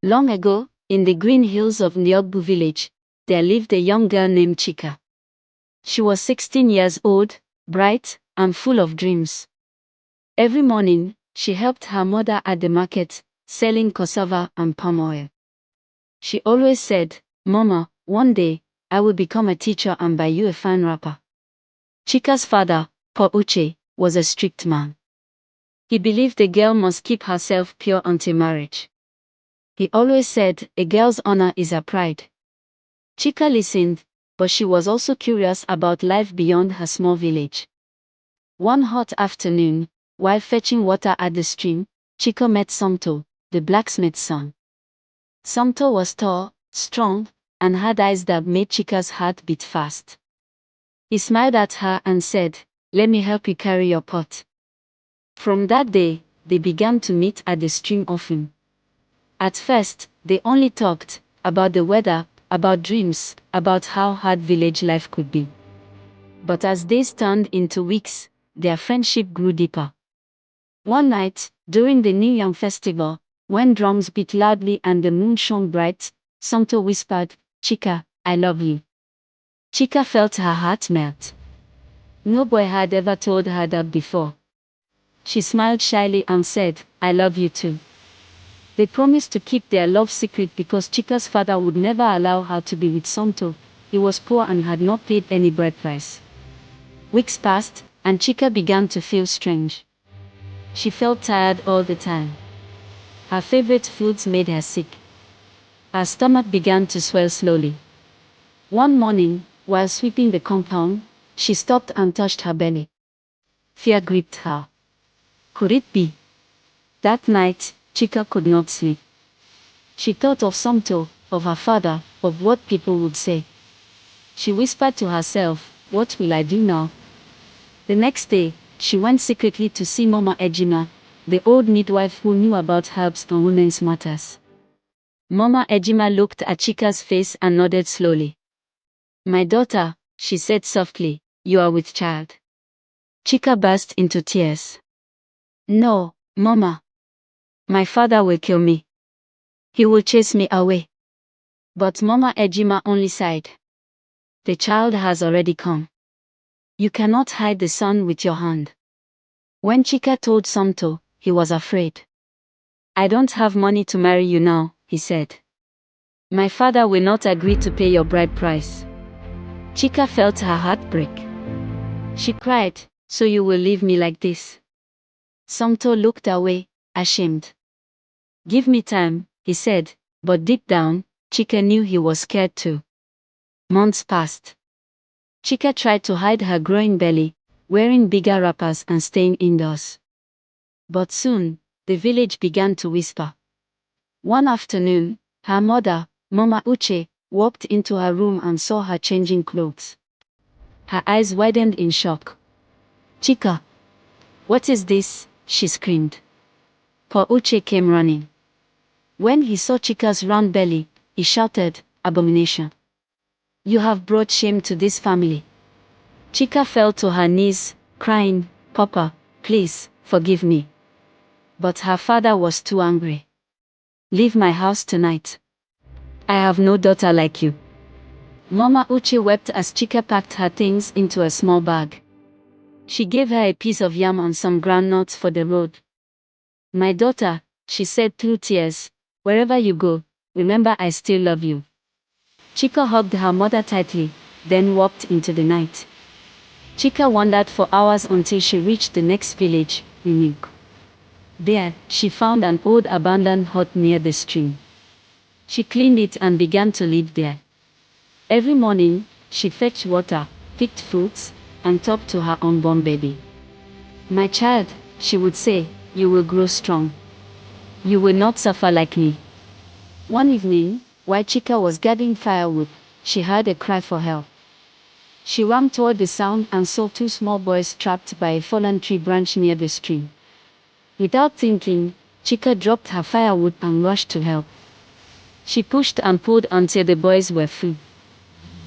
Long ago, in the green hills of Nyogbu village, there lived a young girl named Chika. She was 16 years old, bright, and full of dreams. Every morning, she helped her mother at the market, selling cassava and palm oil. She always said, "Mama, one day, I will become a teacher and buy you a fine wrapper." Chika's father, Pa Uche, was a strict man. He believed the girl must keep herself pure until marriage. He always said, "A girl's honor is her pride." Chika listened, but she was also curious about life beyond her small village. One hot afternoon, while fetching water at the stream, Chika met Somto, the blacksmith's son. Somto was tall, strong, and had eyes that made Chika's heart beat fast. He smiled at her and said, "Let me help you carry your pot." From that day, they began to meet at the stream often. At first, they only talked about the weather, about dreams, about how hard village life could be. But as days turned into weeks, their friendship grew deeper. One night, during the New Yam festival, when drums beat loudly and the moon shone bright, Somto whispered, "Chika, I love you." Chika felt her heart melt. No boy had ever told her that before. She smiled shyly and said, "I love you too." They promised to keep their love secret because Chika's father would never allow her to be with Somto. He was poor and had not paid any bride price. Weeks passed, and Chika began to feel strange. She felt tired all the time. Her favorite foods made her sick. Her stomach began to swell slowly. One morning, while sweeping the compound, she stopped and touched her belly. Fear gripped her. Could it be? That night, Chika could not sleep. She thought of Somto, of her father, of what people would say. She whispered to herself, "What will I do now?" The next day, she went secretly to see Mama Ejima, the old midwife who knew about herbs and women's matters. Mama Ejima looked at Chika's face and nodded slowly. "My daughter," she said softly, "you are with child." Chika burst into tears. "No, Mama. My father will kill me. He will chase me away." But Mama Ejima only sighed. "The child has already come. You cannot hide the sun with your hand." When Chika told Somto, he was afraid. "I don't have money to marry you now," he said. "My father will not agree to pay your bride price." Chika felt her heart break. She cried, "So you will leave me like this?" Somto looked away, ashamed. "Give me time," he said, but deep down, Chika knew he was scared too. Months passed. Chika tried to hide her growing belly, wearing bigger wrappers and staying indoors. But soon, the village began to whisper. One afternoon, her mother, Mama Uche, walked into her room and saw her changing clothes. Her eyes widened in shock. "Chika, what is this?" she screamed. Pa Uche came running. When he saw Chika's round belly, he shouted, "Abomination! You have brought shame to this family." Chika fell to her knees, crying, "Papa, please, forgive me." But her father was too angry. "Leave my house tonight. I have no daughter like you." Mama Uche wept as Chika packed her things into a small bag. She gave her a piece of yam and some groundnuts for the road. "My daughter," she said through tears, "wherever you go, remember I still love you." Chika hugged her mother tightly, then walked into the night. Chika wandered for hours until she reached the next village, Unik. There, she found an old abandoned hut near the stream. She cleaned it and began to live there. Every morning, she fetched water, picked fruits, and talked to her unborn baby. "My child," she would say, "you will grow strong. You will not suffer like me." One evening, while Chika was gathering firewood, she heard a cry for help. She ran toward the sound and saw two small boys trapped by a fallen tree branch near the stream. Without thinking, Chika dropped her firewood and rushed to help. She pushed and pulled until the boys were free.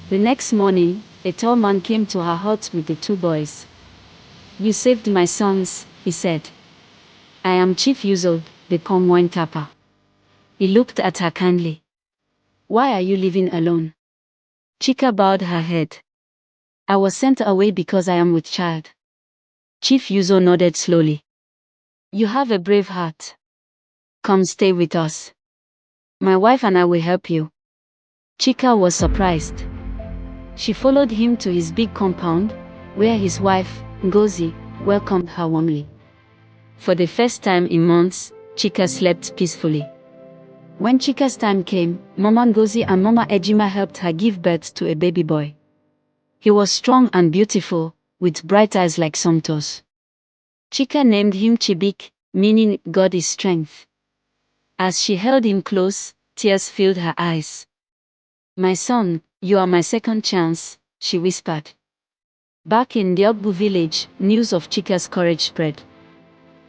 The next morning, a tall man came to her hut with the two boys. "You saved my sons," he said. "I am Chief Yuzo, the Komwen Tapa." He looked at her kindly. Why are you living alone? Chika bowed her head. I was sent away because I am with child. Chief Yuzo nodded slowly. You have a brave heart. Come stay with us. My wife and I will help you. Chika was surprised. She followed him to his big compound, where his wife, Ngozi, welcomed her warmly. For the first time in months, Chika slept peacefully. When Chika's time came, Mama Ngozi and Mama Ejima helped her give birth to a baby boy. He was strong and beautiful, with bright eyes like Somto's. Chika named him Chibik, meaning God is strength. As she held him close, tears filled her eyes. My son, you are my second chance, she whispered. Back in Diogbu village, news of Chika's courage spread.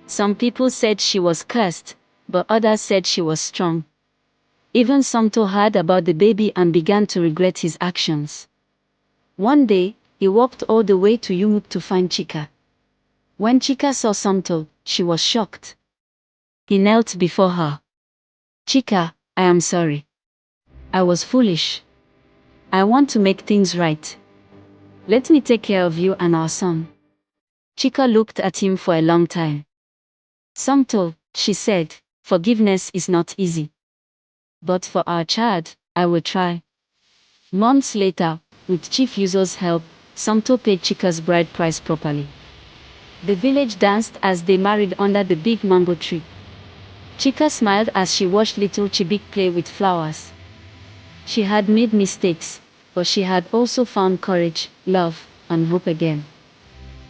Some people said she was cursed, but others said she was strong. Even Somto heard about the baby and began to regret his actions. One day, he walked all the way to Yumuk to find Chika. When Chika saw Somto, she was shocked. He knelt before her. Chika, I am sorry. I was foolish. I want to make things right. Let me take care of you and our son. Chika looked at him for a long time. Somto, she said, forgiveness is not easy. But for our child, I will try. Months later, with Chief Yuzo's help, Somto paid Chika's bride price properly. The village danced as they married under the big mango tree. Chika smiled as she watched little Chibik play with flowers. She had made mistakes, but she had also found courage, love, and hope again.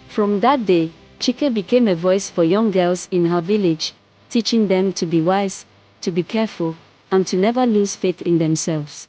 From that day, Chika became a voice for young girls in her village, teaching them to be wise, to be careful, and to never lose faith in themselves.